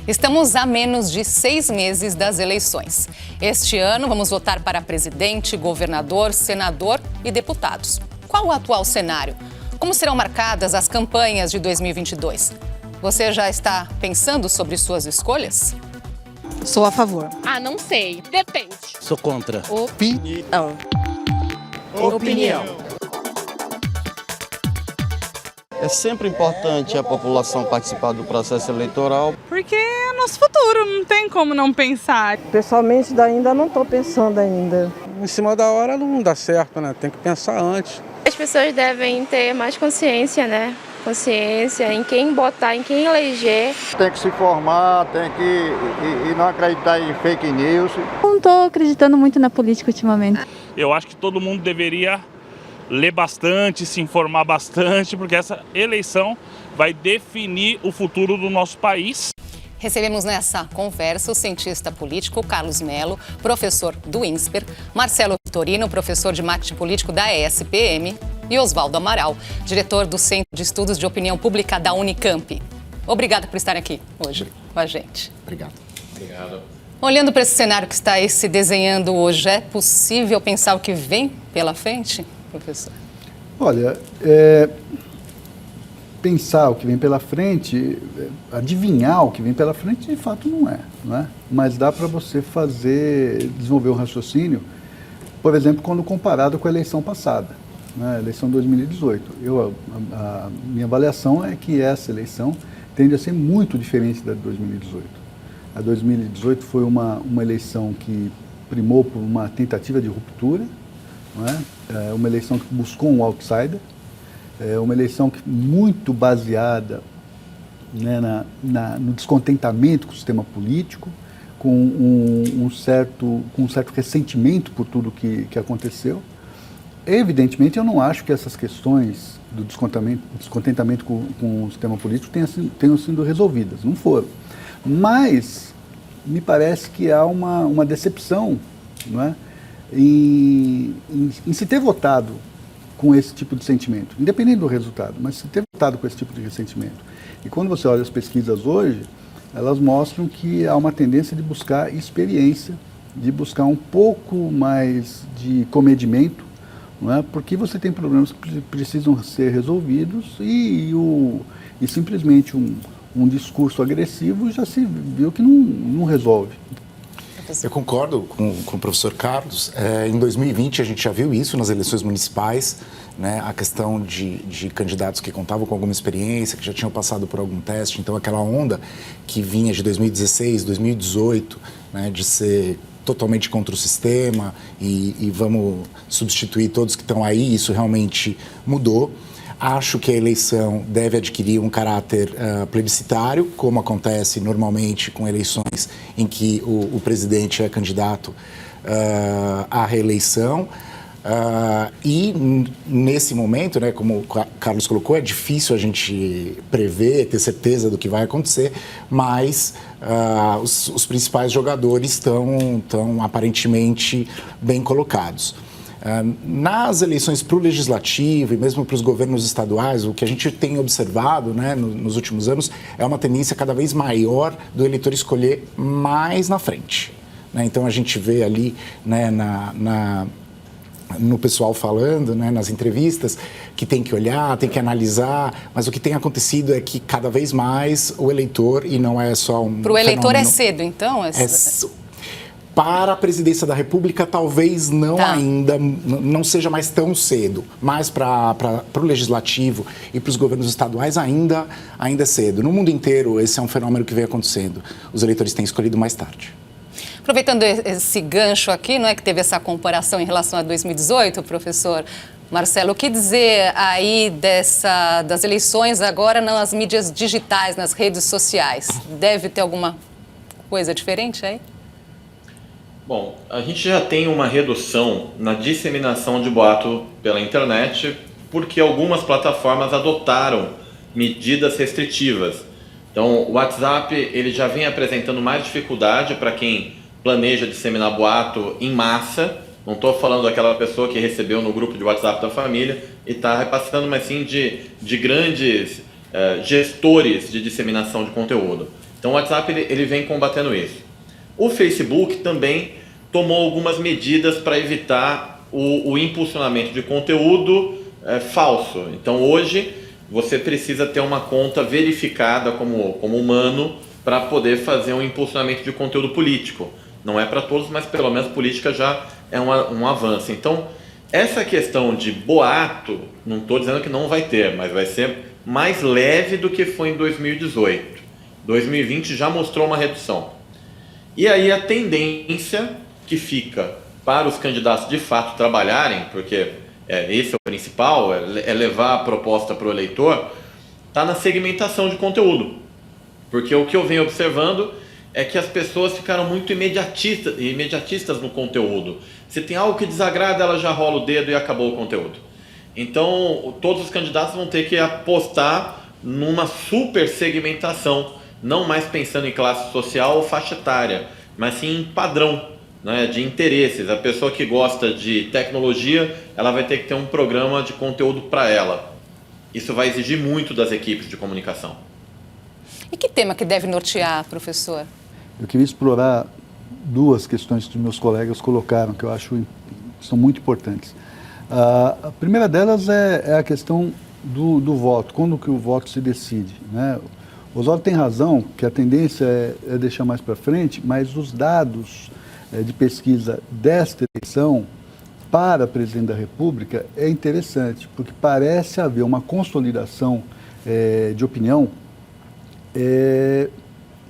Estamos a menos de 6 meses das eleições. Este ano vamos votar para presidente, governador, senador e deputados. Qual o atual cenário? Como serão marcadas as campanhas de 2022? Você já está pensando sobre suas escolhas? Sou a favor. Não sei. Depende. Sou contra. Opinião. É sempre importante a população participar do processo eleitoral. Porque é nosso futuro, não tem como não pensar. Pessoalmente, ainda não estou pensando ainda. Em cima da hora não dá certo, né? Tem que pensar antes. As pessoas devem ter mais consciência, né? Consciência em quem botar, em quem eleger. Tem que se informar, tem que não acreditar em fake news. Não estou acreditando muito na política ultimamente. Eu acho que todo mundo deveria ler bastante, se informar bastante, porque essa eleição vai definir o futuro do nosso país. Recebemos nessa conversa o cientista político Carlos Melo, professor do INSPER, Marcelo Vitorino, professor de marketing político da ESPM, e Oswaldo Amaral, diretor do Centro de Estudos de Opinião Pública da Unicamp. Obrigada por estar aqui hoje com a gente. Obrigado. Olhando para esse cenário que está aí se desenhando hoje, é possível pensar o que vem pela frente, professor? Olha, pensar o que vem pela frente, adivinhar o que vem pela frente, de fato não é? Mas dá para você desenvolver um raciocínio, por exemplo, quando comparado com a eleição passada, a eleição de 2018. A minha avaliação é que essa eleição tende a ser muito diferente da de 2018. A 2018 foi uma eleição que primou por uma tentativa de ruptura, uma eleição que buscou um outsider, uma eleição muito baseada, no descontentamento com o sistema político, com um certo ressentimento por tudo que aconteceu. Evidentemente, eu não acho que essas questões do descontentamento com o sistema político tenham sido resolvidas, não foram. Mas me parece que há uma decepção, em se ter votado com esse tipo de sentimento, independente do resultado, mas se ter votado com esse tipo de ressentimento. E quando você olha as pesquisas hoje, elas mostram que há uma tendência de buscar experiência, de buscar um pouco mais de comedimento, porque você tem problemas que precisam ser resolvidos e simplesmente um discurso agressivo já se viu que não resolve. Eu concordo com o professor Carlos. Em 2020 a gente já viu isso nas eleições municipais, a questão de candidatos que contavam com alguma experiência, que já tinham passado por algum teste. Então aquela onda que vinha de 2016, 2018, de ser totalmente contra o sistema e vamos substituir todos que estão aí, isso realmente mudou. Acho que a eleição deve adquirir um caráter plebiscitário, como acontece normalmente com eleições em que o presidente é candidato à reeleição. E nesse momento, como o Carlos colocou, é difícil a gente prever, ter certeza do que vai acontecer, mas os principais jogadores estão aparentemente bem colocados. Nas eleições para o legislativo e mesmo para os governos estaduais, o que a gente tem observado nos últimos anos é uma tendência cada vez maior do eleitor escolher mais na frente. Então a gente vê ali no pessoal falando, nas entrevistas, que tem que olhar, tem que analisar, mas o que tem acontecido é que cada vez mais o eleitor, e não é só um Para o eleitor é cedo, então? Para a presidência da República, talvez não ainda, não seja mais tão cedo, mas para o legislativo e para os governos estaduais ainda é cedo. No mundo inteiro, esse é um fenômeno que vem acontecendo. Os eleitores têm escolhido mais tarde. Aproveitando esse gancho aqui, que teve essa comparação em relação a 2018, professor Marcelo, o que dizer aí das eleições agora nas mídias digitais, nas redes sociais? Deve ter alguma coisa diferente aí? Bom, a gente já tem uma redução na disseminação de boato pela internet porque algumas plataformas adotaram medidas restritivas. Então, o WhatsApp ele já vem apresentando mais dificuldade para quem planeja disseminar boato em massa. Não estou falando daquela pessoa que recebeu no grupo de WhatsApp da família e está repassando, mas sim de grandes gestores de disseminação de conteúdo. Então o WhatsApp ele vem combatendo isso. O Facebook também tomou algumas medidas para evitar o impulsionamento de conteúdo falso. Então hoje você precisa ter uma conta verificada como humano para poder fazer um impulsionamento de conteúdo político. Não é para todos, mas pelo menos política já é um avanço. Então, essa questão de boato, não estou dizendo que não vai ter, mas vai ser mais leve do que foi em 2018. 2020 já mostrou uma redução. E aí a tendência que fica para os candidatos de fato trabalharem, porque esse é o principal, é levar a proposta para o eleitor, está na segmentação de conteúdo. Porque o que eu venho observando é que as pessoas ficaram muito imediatistas no conteúdo. Se tem algo que desagrada, ela já rola o dedo e acabou o conteúdo. Então, todos os candidatos vão ter que apostar numa super segmentação, não mais pensando em classe social ou faixa etária, mas sim em padrão, né, de interesses. A pessoa que gosta de tecnologia, ela vai ter que ter um programa de conteúdo para ela. Isso vai exigir muito das equipes de comunicação. E que tema que deve nortear, professor? Eu queria explorar duas questões que meus colegas colocaram, que eu acho que são muito importantes. A primeira delas é a questão do voto, quando que o voto se decide, né? O Oswaldo tem razão, que a tendência é deixar mais para frente, mas os dados de pesquisa desta eleição para presidente da República é interessante, porque parece haver uma consolidação de opinião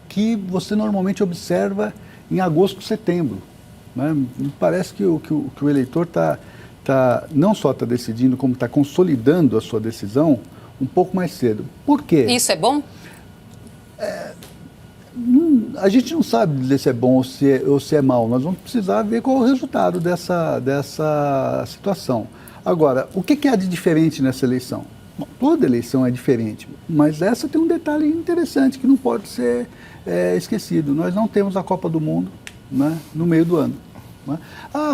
que você normalmente observa em agosto, setembro, né? Me parece que o eleitor não só está decidindo, como está consolidando a sua decisão um pouco mais cedo. Por quê? Isso é bom? A gente não sabe dizer se é bom ou se é mal. Nós vamos precisar ver qual é o resultado dessa situação. Agora, o que há de diferente nessa eleição? Bom, toda eleição é diferente, mas essa tem um detalhe interessante que não pode ser esquecido. Nós não temos a Copa do Mundo, né, no meio do ano. Né?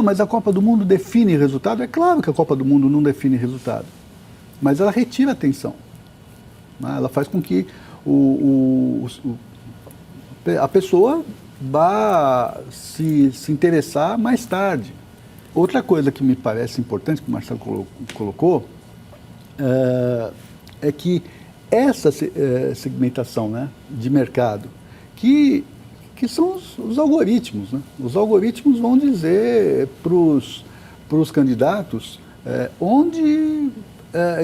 Mas a Copa do Mundo define resultado? É claro que a Copa do Mundo não define resultado, mas ela retira a atenção. Né? Ela faz com que a pessoa vá se interessar mais tarde. Outra coisa que me parece importante, que o Marcelo colocou, é que essa segmentação, né, de mercado, que são os algoritmos, né? Os algoritmos vão dizer para os candidatos onde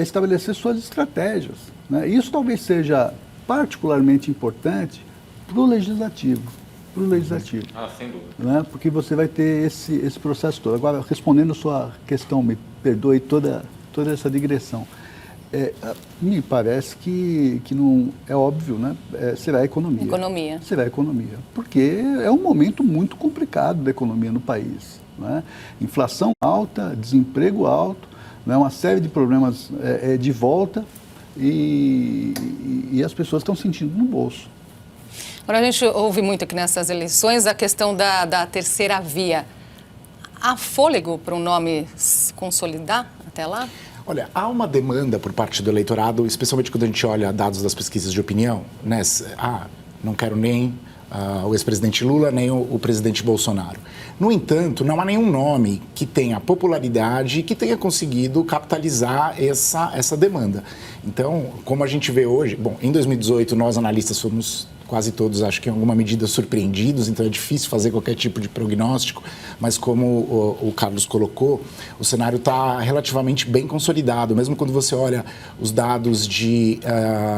estabelecer suas estratégias, né? Isso talvez seja particularmente importante para o legislativo. Sem dúvida. Né? Porque você vai ter esse processo todo. Agora, respondendo a sua questão, me perdoe toda essa digressão. Me parece que não é óbvio, né? Será a economia. Será a economia. Porque é um momento muito complicado da economia no país. Né? Inflação alta, desemprego alto, né? Uma série de problemas de volta e as pessoas estão sentindo no bolso. Agora, a gente ouve muito aqui nessas eleições a questão da terceira via. Há fôlego para um nome se consolidar até lá? Olha, há uma demanda por parte do eleitorado, especialmente quando a gente olha dados das pesquisas de opinião, né? Não quero nem o ex-presidente Lula, nem o presidente Bolsonaro. No entanto, não há nenhum nome que tenha popularidade e que tenha conseguido capitalizar essa demanda. Então, como a gente vê hoje, bom, em 2018 nós analistas fomos quase todos, acho que em alguma medida, surpreendidos, então é difícil fazer qualquer tipo de prognóstico, mas como o Carlos colocou, o cenário está relativamente bem consolidado, mesmo quando você olha os dados de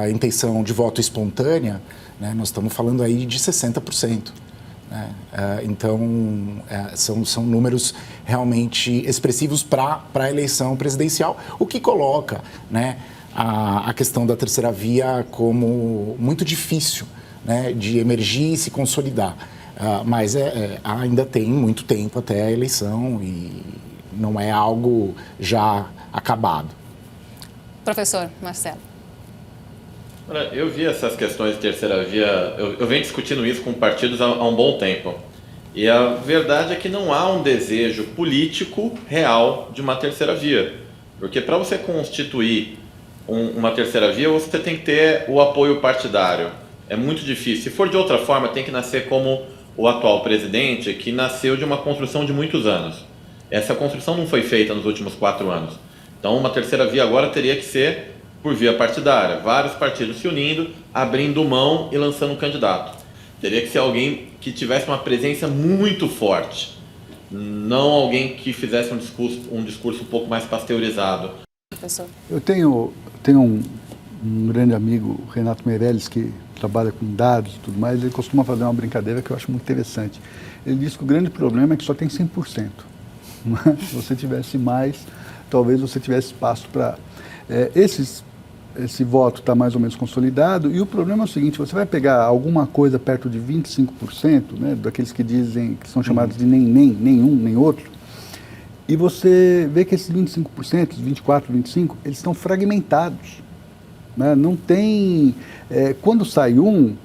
intenção de voto espontânea, né, nós estamos falando aí de 60%. Né? Então, são números realmente expressivos para a eleição presidencial, o que coloca, né, a questão da terceira via como muito difícil, né, de emergir e se consolidar. Mas ainda tem muito tempo até a eleição e não é algo já acabado. Professor Marcelo. Olha, eu vi essas questões de terceira via, eu venho discutindo isso com partidos há um bom tempo. E a verdade é que não há um desejo político real de uma terceira via. Porque para você constituir uma terceira via, você tem que ter o apoio partidário. É muito difícil. Se for de outra forma, tem que nascer como o atual presidente, que nasceu de uma construção de muitos anos. Essa construção não foi feita nos últimos 4 anos. Então, uma terceira via agora teria que ser por via partidária. Vários partidos se unindo, abrindo mão e lançando um candidato. Teria que ser alguém que tivesse uma presença muito forte. Não alguém que fizesse um discurso um pouco mais pasteurizado. Professor. Eu tenho um grande amigo, Renato Meirelles, que trabalha com dados e tudo mais. Ele costuma fazer uma brincadeira que eu acho muito interessante. Ele diz que o grande problema é que só tem 100%. Se você tivesse mais, talvez você tivesse espaço para... Esse voto está mais ou menos consolidado, e o problema é o seguinte: você vai pegar alguma coisa perto de 25%, né, daqueles que dizem, que são chamados de nem um, nem outro, e você vê que esses 25%, 24%, 25%, eles estão fragmentados. Né? Não tem... quando sai um,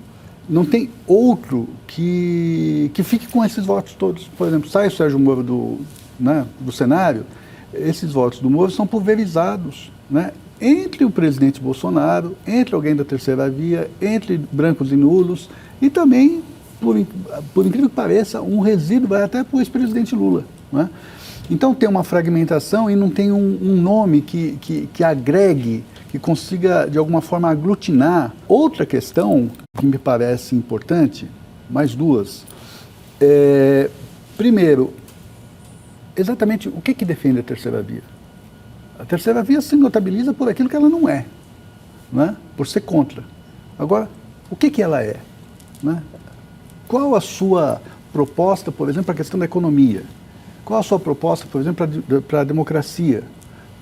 não tem outro que fique com esses votos todos. Por exemplo, sai o Sérgio Moro do cenário, esses votos do Moro são pulverizados, né? Entre o presidente Bolsonaro, entre alguém da terceira via, entre brancos e nulos, e também, por incrível que pareça, um resíduo vai até para o ex-presidente Lula. Né? Então tem uma fragmentação e não tem um nome que agregue, que consiga de alguma forma aglutinar. Outra questão que me parece importante, mais duas. Primeiro, exatamente o que defende a terceira via? A terceira via se notabiliza por aquilo que ela não é, né? Por ser contra. Agora, o que ela é? Né? Qual a sua proposta, por exemplo, para a questão da economia? Qual a sua proposta, por exemplo, para a democracia,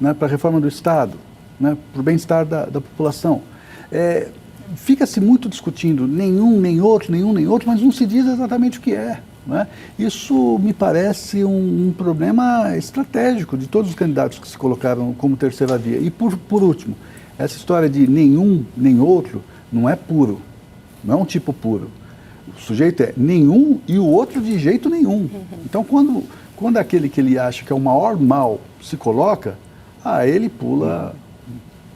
né? Para a reforma do Estado, né? Para o bem-estar da população? Fica-se muito discutindo nenhum, nem outro, mas não se diz exatamente o que é. Né? Isso me parece um problema estratégico de todos os candidatos que se colocaram como terceira via. E por último, essa história de nenhum nem outro não é puro, não é um tipo puro. O sujeito é nenhum e o outro de jeito nenhum. Então quando aquele que ele acha que é o maior mal se coloca, ele pula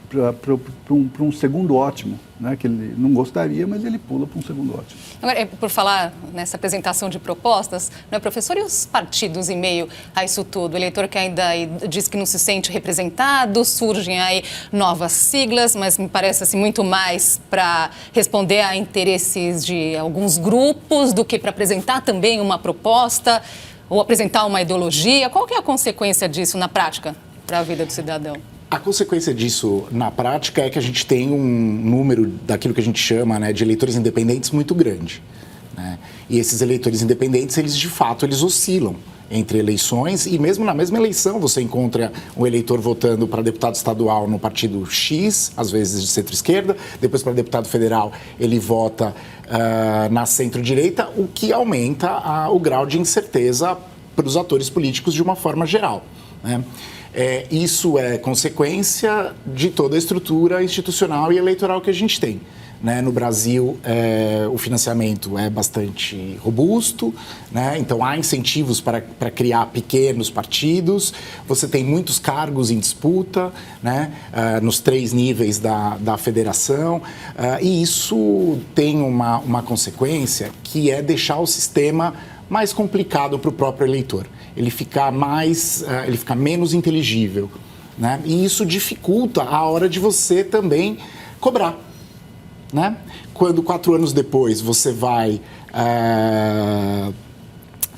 para um segundo ótimo, né, que ele não gostaria, mas ele pula para um segundo ótimo. Agora, por falar nessa apresentação de propostas, professor, e os partidos em meio a isso tudo? O eleitor que ainda diz que não se sente representado, surgem aí novas siglas, mas me parece assim, muito mais para responder a interesses de alguns grupos do que para apresentar também uma proposta ou apresentar uma ideologia. Qual que é a consequência disso na prática para a vida do cidadão? A consequência disso, na prática, é que a gente tem um número daquilo que a gente chama, né, de eleitores independentes muito grande. Né? E esses eleitores independentes, de fato, eles oscilam entre eleições, e mesmo na mesma eleição você encontra um eleitor votando para deputado estadual no partido X, às vezes de centro-esquerda, depois para deputado federal ele vota na centro-direita, o que aumenta o grau de incerteza para os atores políticos de uma forma geral. Né? Isso é consequência de toda a estrutura institucional e eleitoral que a gente tem. Né? No Brasil, o financiamento é bastante robusto, né? Então há incentivos para criar pequenos partidos, você tem muitos cargos em disputa, né? Nos 3 níveis da federação, e isso tem uma consequência que é deixar o sistema mais complicado para o próprio eleitor. Ele fica menos inteligível, né? E isso dificulta a hora de você também cobrar, né? Quando 4 anos depois você vai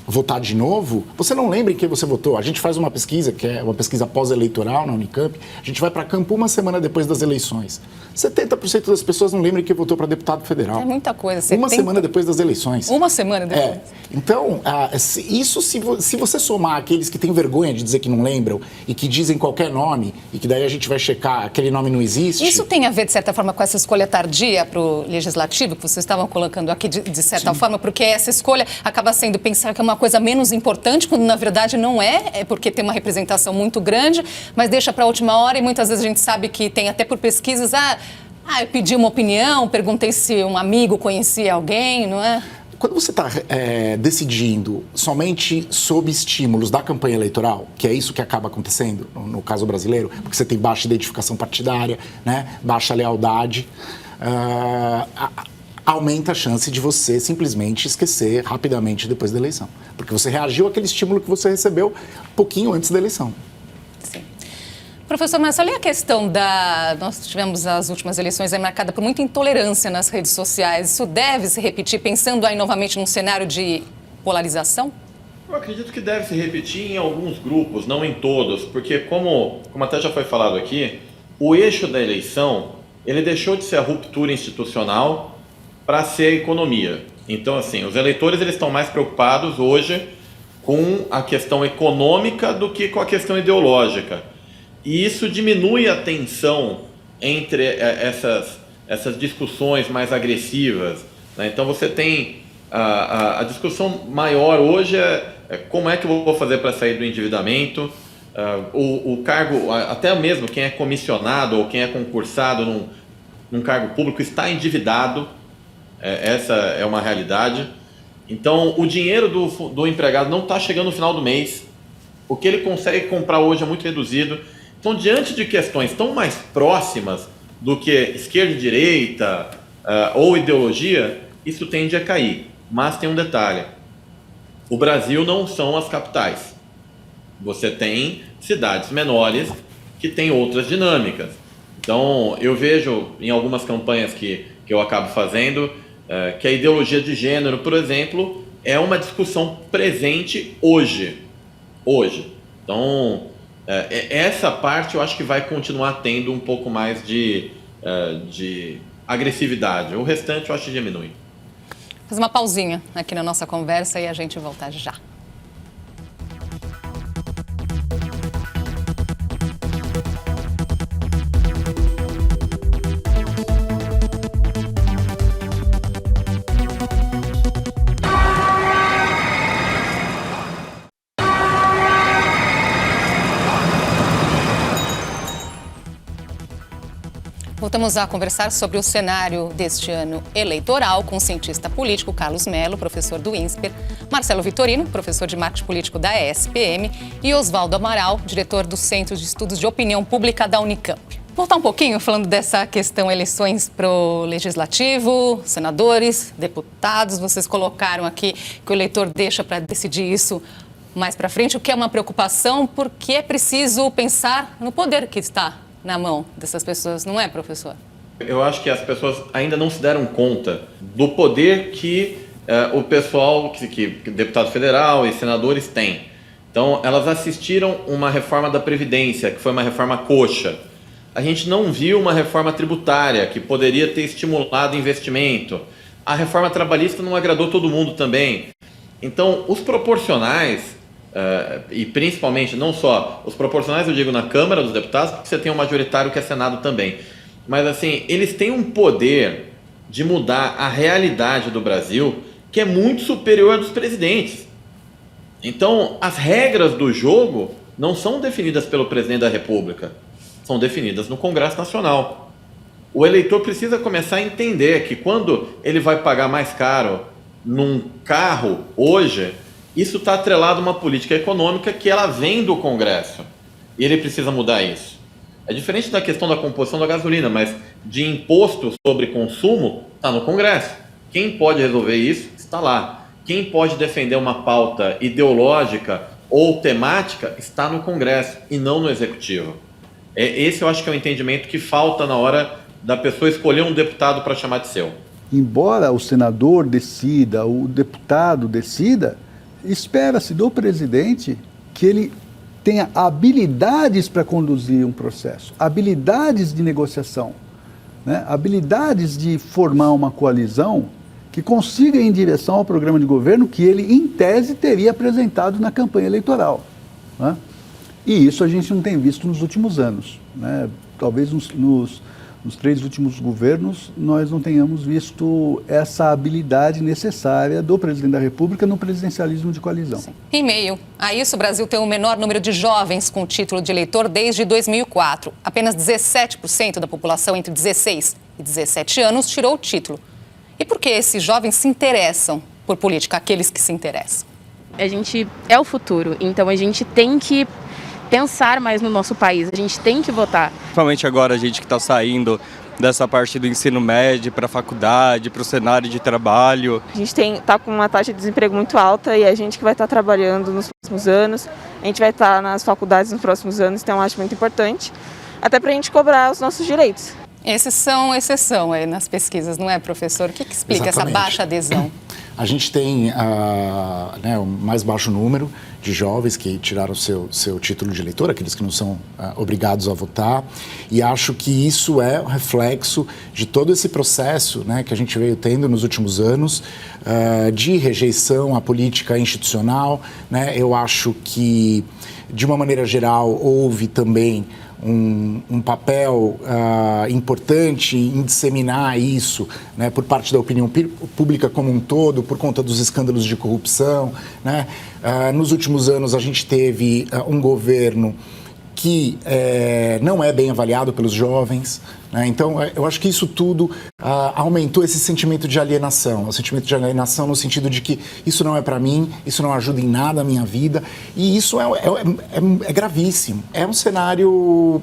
votar de novo, você não lembra em quem você votou. A gente faz uma pesquisa, que é uma pesquisa pós-eleitoral na Unicamp, a gente vai para campo uma semana depois das eleições. 70% das pessoas não lembram em quem votou para deputado federal. É muita coisa. Uma semana depois das eleições. Uma semana depois. Então, isso se você somar aqueles que têm vergonha de dizer que não lembram e que dizem qualquer nome e que daí a gente vai checar, aquele nome não existe. Isso tem a ver, de certa forma, com essa escolha tardia para o legislativo, que vocês estavam colocando aqui, de certa forma, porque essa escolha acaba sendo pensar que é uma coisa menos importante, quando na verdade não é porque tem uma representação muito grande, mas deixa para a última hora e muitas vezes a gente sabe que tem até por pesquisas, eu pedi uma opinião, perguntei se um amigo conhecia alguém, não é? Quando você está decidindo somente sob estímulos da campanha eleitoral, que é isso que acaba acontecendo no caso brasileiro, porque você tem baixa identificação partidária, né, baixa lealdade, aumenta a chance de você simplesmente esquecer rapidamente depois da eleição. Porque você reagiu àquele estímulo que você recebeu um pouquinho antes da eleição. Sim. Professor Marcelo, e a questão da... Nós tivemos as últimas eleições marcadas por muita intolerância nas redes sociais. Isso deve se repetir, pensando aí novamente num cenário de polarização? Eu acredito que deve se repetir em alguns grupos, não em todos, porque como até já foi falado aqui, o eixo da eleição, ele deixou de ser a ruptura institucional para ser a economia. Então, assim, os eleitores eles estão mais preocupados hoje com a questão econômica do que com a questão ideológica. E isso diminui a tensão entre essas discussões mais agressivas, né? Então você tem a discussão maior hoje é como é que eu vou fazer para sair do endividamento, o cargo, até mesmo quem é comissionado ou quem é concursado num cargo público está endividado, essa é uma realidade. Então o dinheiro do empregado não está chegando no final do mês, o que ele consegue comprar hoje é muito reduzido. Então, diante de questões tão mais próximas do que esquerda e direita ou ideologia, isso tende a cair. Mas tem um detalhe, o Brasil não são as capitais. Você tem cidades menores que têm outras dinâmicas. Então, eu vejo em algumas campanhas que eu acabo fazendo, que a ideologia de gênero, por exemplo, é uma discussão presente hoje. Então, essa parte eu acho que vai continuar tendo um pouco mais de agressividade. O restante eu acho que diminui. Faz uma pausinha aqui na nossa conversa e a gente volta já. Voltamos a conversar sobre o cenário deste ano eleitoral com o cientista político Carlos Mello, professor do INSPER, Marcelo Vitorino, professor de marketing político da ESPM e Osvaldo Amaral, diretor do Centro de Estudos de Opinião Pública da Unicamp. Voltar um pouquinho falando dessa questão eleições para o legislativo, senadores, deputados. Vocês colocaram aqui que o eleitor deixa para decidir isso mais para frente, o que é uma preocupação porque é preciso pensar no poder que está na mão dessas pessoas, não é, professor? Eu acho que as pessoas ainda não se deram conta do poder que o pessoal, que deputado federal e senadores têm. Então, elas assistiram uma reforma da Previdência, que foi uma reforma coxa. A gente não viu uma reforma tributária, que poderia ter estimulado investimento. A reforma trabalhista não agradou todo mundo também. Então, os proporcionais... e principalmente, não só os proporcionais, eu digo na Câmara dos Deputados, porque você tem um majoritário que é Senado também, mas assim, eles têm um poder de mudar a realidade do Brasil que é muito superior à dos presidentes. Então, as regras do jogo não são definidas pelo presidente da República, são definidas no Congresso Nacional. O eleitor precisa começar a entender que quando ele vai pagar mais caro num carro hoje, isso está atrelado a uma política econômica que ela vem do Congresso. E ele precisa mudar isso. É diferente da questão da composição da gasolina, mas de imposto sobre consumo está no Congresso. Quem pode resolver isso está lá. Quem pode defender uma pauta ideológica ou temática está no Congresso e não no Executivo. Esse eu acho que é o entendimento que falta na hora da pessoa escolher um deputado para chamar de seu. Embora o senador decida, o deputado decida, espera-se do presidente que ele tenha habilidades para conduzir um processo, habilidades de negociação, né? Habilidades de formar uma coalizão que consiga ir em direção ao programa de governo que ele, em tese, teria apresentado na campanha eleitoral, né? E isso a gente não tem visto nos últimos anos, né? Talvez nos 3 últimos governos, nós não tenhamos visto essa habilidade necessária do presidente da República no presidencialismo de coalizão. Sim. Em meio a isso, o Brasil tem o menor número de jovens com título de eleitor desde 2004. Apenas 17% da população entre 16 e 17 anos tirou o título. E por que esses jovens se interessam por política, aqueles que se interessam? A gente é o futuro, então a gente tem que pensar mais no nosso país, a gente tem que votar. Principalmente agora a gente que está saindo dessa parte do ensino médio para a faculdade, para o cenário de trabalho. A gente está com uma taxa de desemprego muito alta e a gente que vai estar trabalhando nos próximos anos, a gente vai estar nas faculdades nos próximos anos, então eu acho muito importante, até para a gente cobrar os nossos direitos. Esses são exceção nas pesquisas, não é, professor? O que explica essa baixa adesão? A gente tem o mais baixo número de jovens que tiraram seu título de eleitor, aqueles que não são obrigados a votar, e acho que isso é um reflexo de todo esse processo, né, que a gente veio tendo nos últimos anos de rejeição à política institucional, né? Eu acho que, de uma maneira geral, houve também um papel importante em disseminar isso, né, por parte da opinião pública como um todo, por conta dos escândalos de corrupção, né? Nos últimos anos a gente teve um governo que não é bem avaliado pelos jovens, né? Então eu acho que isso tudo aumentou esse sentimento de alienação, o sentimento de alienação no sentido de que isso não é para mim, isso não ajuda em nada a minha vida, e isso é gravíssimo. É um cenário,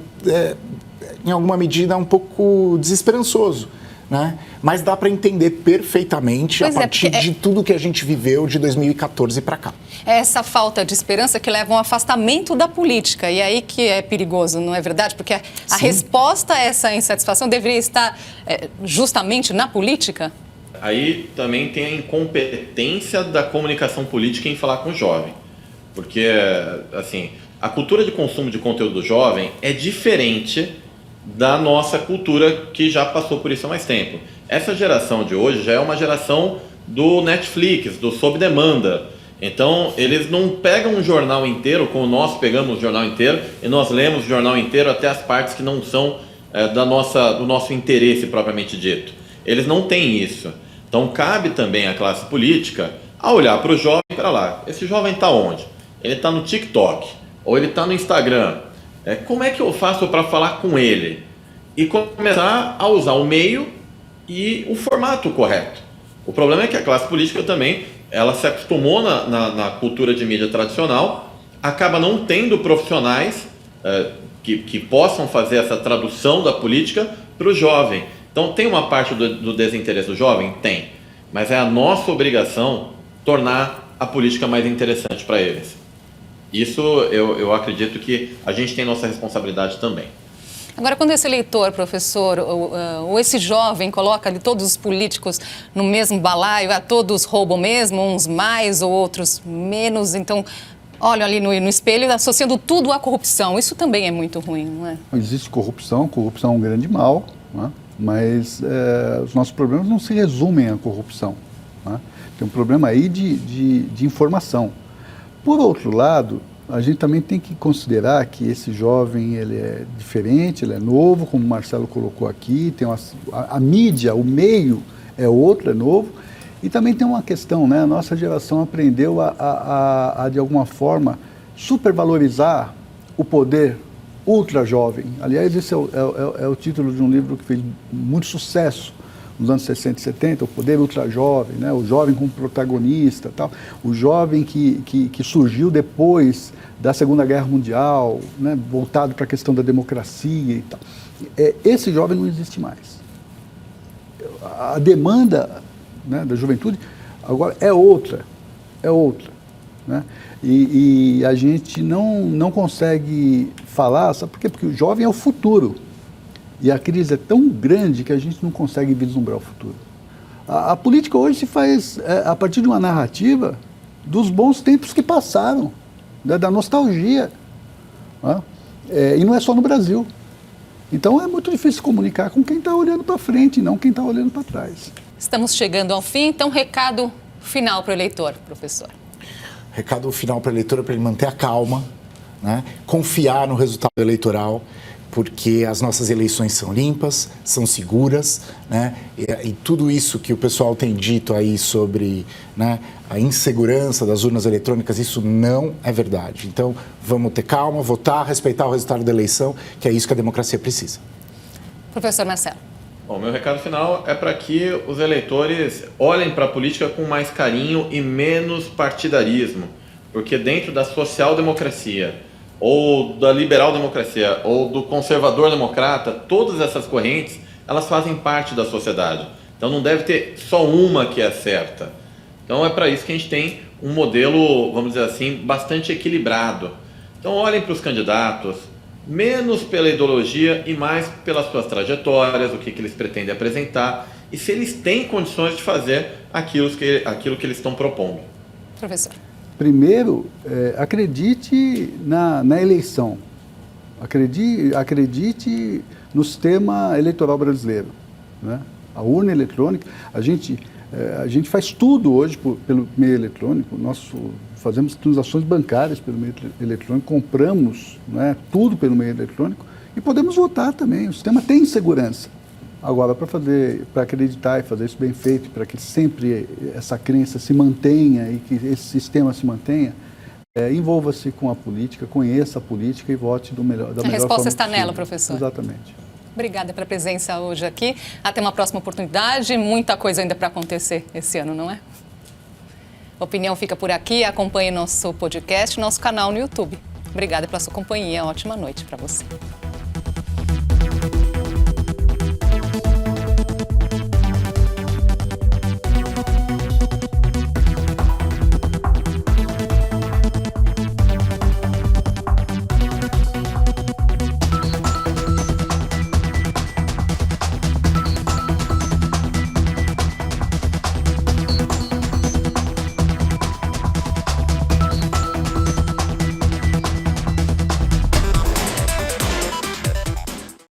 em alguma medida, um pouco desesperançoso, né? Mas dá para entender perfeitamente a partir de tudo que a gente viveu de 2014 para cá. É essa falta de esperança que leva a um afastamento da política, e aí que é perigoso, não é verdade? Porque a resposta a essa insatisfação deveria estar justamente na política? Aí também tem a incompetência da comunicação política em falar com o jovem. Porque, assim, a cultura de consumo de conteúdo do jovem é diferente da nossa cultura que já passou por isso há mais tempo. Essa geração de hoje já é uma geração do Netflix, do sob demanda. Então, eles não pegam um jornal inteiro, como nós pegamos o jornal inteiro, e nós lemos o jornal inteiro até as partes que não são do nosso interesse propriamente dito. Eles não têm isso. Então, cabe também à classe política a olhar para o jovem, para lá, esse jovem está onde? Ele está no TikTok, ou ele está no Instagram. Como é que eu faço para falar com ele? E começar a usar o meio e o formato correto. O problema é que a classe política também, ela se acostumou na cultura de mídia tradicional, acaba não tendo profissionais que possam fazer essa tradução da política para o jovem. Então, tem uma parte do desinteresse do jovem? Tem. Mas é a nossa obrigação tornar a política mais interessante para eles. Isso eu acredito que a gente tem nossa responsabilidade também. Agora, quando esse eleitor, professor, ou esse jovem coloca ali todos os políticos no mesmo balaio, todos roubam mesmo, uns mais ou outros menos, então olham ali no espelho associando tudo à corrupção. Isso também é muito ruim, não é? Existe corrupção é um grande mal, né? Mas os nossos problemas não se resumem à corrupção, né? Tem um problema aí de informação. Por outro lado, a gente também tem que considerar que esse jovem ele é diferente, ele é novo, como o Marcelo colocou aqui, tem a mídia, o meio é outro, é novo, e também tem uma questão, né? A nossa geração aprendeu a de alguma forma, supervalorizar o poder ultra jovem. Aliás, esse é o título de um livro que fez muito sucesso nos anos 60 e 70, o poder ultra-jovem, né? O jovem como protagonista, tal. O jovem que surgiu depois da Segunda Guerra Mundial, né? Voltado para a questão da democracia e tal. Esse jovem não existe mais. A demanda, né, da juventude agora é outra, né? E a gente não consegue falar, sabe por quê? Porque o jovem é o futuro. E a crise é tão grande que a gente não consegue vislumbrar o futuro. A política hoje se faz a partir de uma narrativa dos bons tempos que passaram, da nostalgia. Né? E não é só no Brasil. Então é muito difícil comunicar com quem está olhando para frente, não quem está olhando para trás. Estamos chegando ao fim, então recado final para o eleitor, professor. Recado final para o eleitor é para ele manter a calma, né? Confiar no resultado eleitoral, porque as nossas eleições são limpas, são seguras, né? E tudo isso que o pessoal tem dito aí sobre, né, a insegurança das urnas eletrônicas, isso não é verdade. Então, vamos ter calma, votar, respeitar o resultado da eleição, que é isso que a democracia precisa. Professor Marcelo. Bom, meu recado final é para que os eleitores olhem para a política com mais carinho e menos partidarismo, porque dentro da social-democracia, ou da liberal-democracia, ou do conservador-democrata, todas essas correntes, elas fazem parte da sociedade. Então não deve ter só uma que é certa. Então é para isso que a gente tem um modelo, vamos dizer assim, bastante equilibrado. Então olhem para os candidatos, menos pela ideologia e mais pelas suas trajetórias, o que eles pretendem apresentar e se eles têm condições de fazer aquilo que eles estão propondo. Professor. Primeiro, acredite na eleição. Acredite no sistema eleitoral brasileiro, né? A urna eletrônica, a gente faz tudo hoje pelo meio eletrônico. Fazemos transações bancárias pelo meio eletrônico, compramos, né, tudo pelo meio eletrônico e podemos votar também. O sistema tem segurança. Agora, para acreditar e fazer isso bem feito, para que sempre essa crença se mantenha e que esse sistema se mantenha, envolva-se com a política, conheça a política e vote da melhor forma. A resposta está possível. nela, professor. Exatamente. Obrigada pela presença hoje aqui. Até uma próxima oportunidade. Muita coisa ainda para acontecer esse ano, não é? Opinião fica por aqui. Acompanhe nosso podcast, nosso canal no YouTube. Obrigada pela sua companhia. Ótima noite para você.